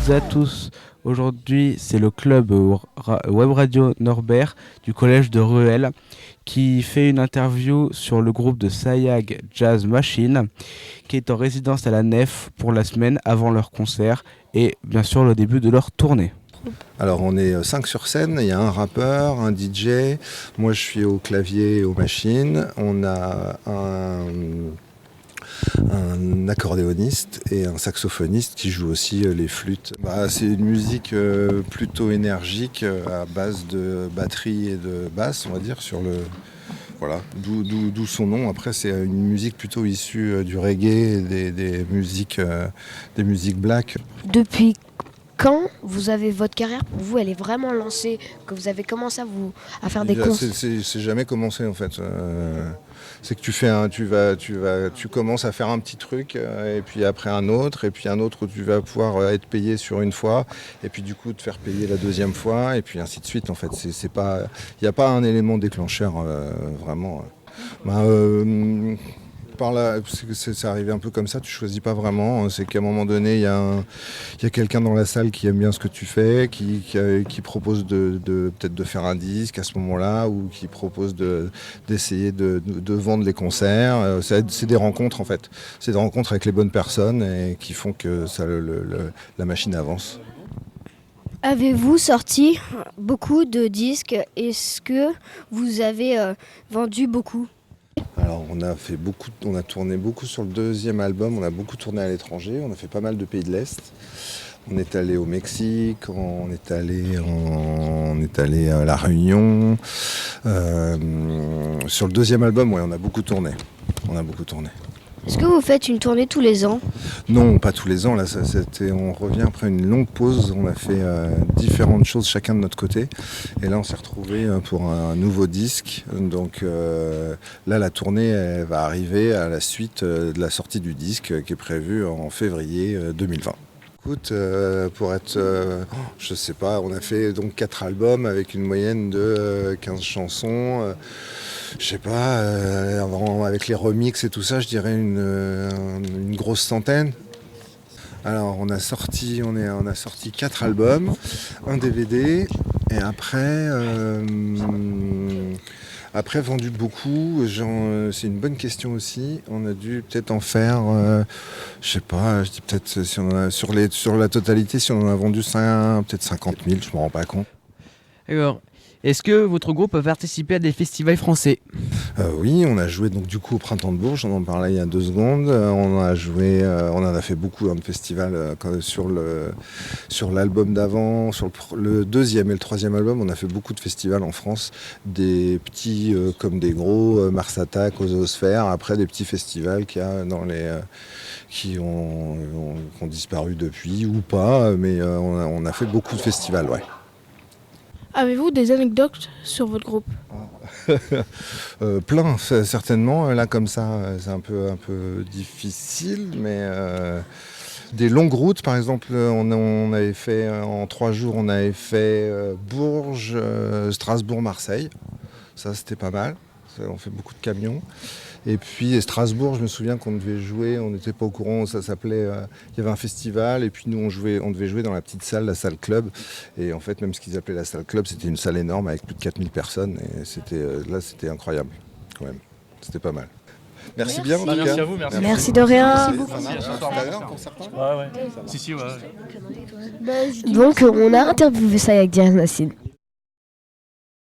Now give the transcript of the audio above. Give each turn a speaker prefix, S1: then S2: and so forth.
S1: toutes et à tous. Aujourd'hui, c'est le club Web Radio Norbert du collège de Ruel qui fait une interview sur le groupe de Sayag Jazz Machine qui est en résidence à la Nef pour la semaine avant leur concert et bien sûr le début de leur tournée.
S2: Alors on est 5 sur scène, il y a un rappeur, un DJ, moi je suis au clavier et aux machines, on a un accordéoniste et un saxophoniste qui joue aussi les flûtes. C'est une musique plutôt énergique à base de batterie et de basse, on va dire, voilà, d'où son nom. Après, c'est une musique plutôt issue du reggae et des musiques black.
S3: Depuis quand vous avez votre carrière, pour vous, elle est vraiment lancée, que vous avez commencé à faire des concerts?
S2: C'est jamais commencé en fait. C'est que tu commences à faire un petit truc et puis après un autre où tu vas pouvoir être payé sur une fois et puis du coup te faire payer la deuxième fois et puis ainsi de suite en fait. Il n'y a pas un élément déclencheur vraiment. C'est arrivé un peu comme ça, tu choisis pas vraiment. C'est qu'à un moment donné, il y a quelqu'un dans la salle qui aime bien ce que tu fais, qui propose peut-être de faire un disque à ce moment-là, ou qui propose d'essayer de vendre les concerts. C'est des rencontres en fait. C'est des rencontres avec les bonnes personnes et qui font que la machine avance.
S3: Avez-vous sorti beaucoup de disques? Est-ce que vous avez vendu beaucoup?
S2: Alors on a tourné beaucoup sur le deuxième album, on a beaucoup tourné à l'étranger, on a fait pas mal de pays de l'Est. On est allé au Mexique, on est allé à La Réunion. Sur le deuxième album, on a beaucoup tourné.
S3: Est-ce que vous faites une tournée tous les ans?
S2: Non, pas tous les ans. Là, on revient après une longue pause. On a fait différentes choses chacun de notre côté. Et là, on s'est retrouvés pour un nouveau disque. Donc là, la tournée elle va arriver à la suite de la sortie du disque qui est prévue en février 2020. Écoute, je sais pas, on a fait donc 4 albums avec une moyenne de 15 chansons. Je sais pas, avec les remixes et tout ça, je dirais une grosse centaine. Alors on a sorti 4 albums, un DVD et après vendu beaucoup. C'est une bonne question aussi. On a dû peut-être en faire, je sais pas, je dis peut-être si on en a, sur la totalité, si on en a vendu peut-être 50 000, je me rends pas compte.
S4: Alors, est-ce que votre groupe a participé à des festivals français?
S2: Oui, on a joué donc du coup au Printemps de Bourges, on en parlait il y a 2 secondes. On en a fait beaucoup de festivals sur l'album d'avant, sur le deuxième et le troisième album. On a fait beaucoup de festivals en France, des petits comme des gros, Mars Attack, Ozosphère. Après des petits festivals qu'il y a qui ont disparu depuis ou pas, mais on a fait beaucoup de festivals, ouais.
S5: Avez-vous des anecdotes sur votre groupe?
S2: Plein, certainement. Là, comme ça, c'est un peu difficile, mais des longues routes, par exemple, on avait fait en 3 jours, on avait fait Bourges, Strasbourg, Marseille. Ça, c'était pas mal. On fait beaucoup de camions. Et puis Strasbourg, je me souviens qu'on devait jouer, on n'était pas au courant, ça s'appelait, il y avait un festival et puis nous on devait jouer dans la petite salle, la salle club. Et en fait, même ce qu'ils appelaient la salle club, c'était une salle énorme avec plus de 4000 personnes. Et c'était incroyable quand même, c'était pas mal. Merci bien en tout cas.
S6: Merci à vous,
S3: Merci de rien.
S2: Merci beaucoup.
S6: Ouais. Si, ouais.
S3: Donc on a interviewé ça avec Jazz Machine.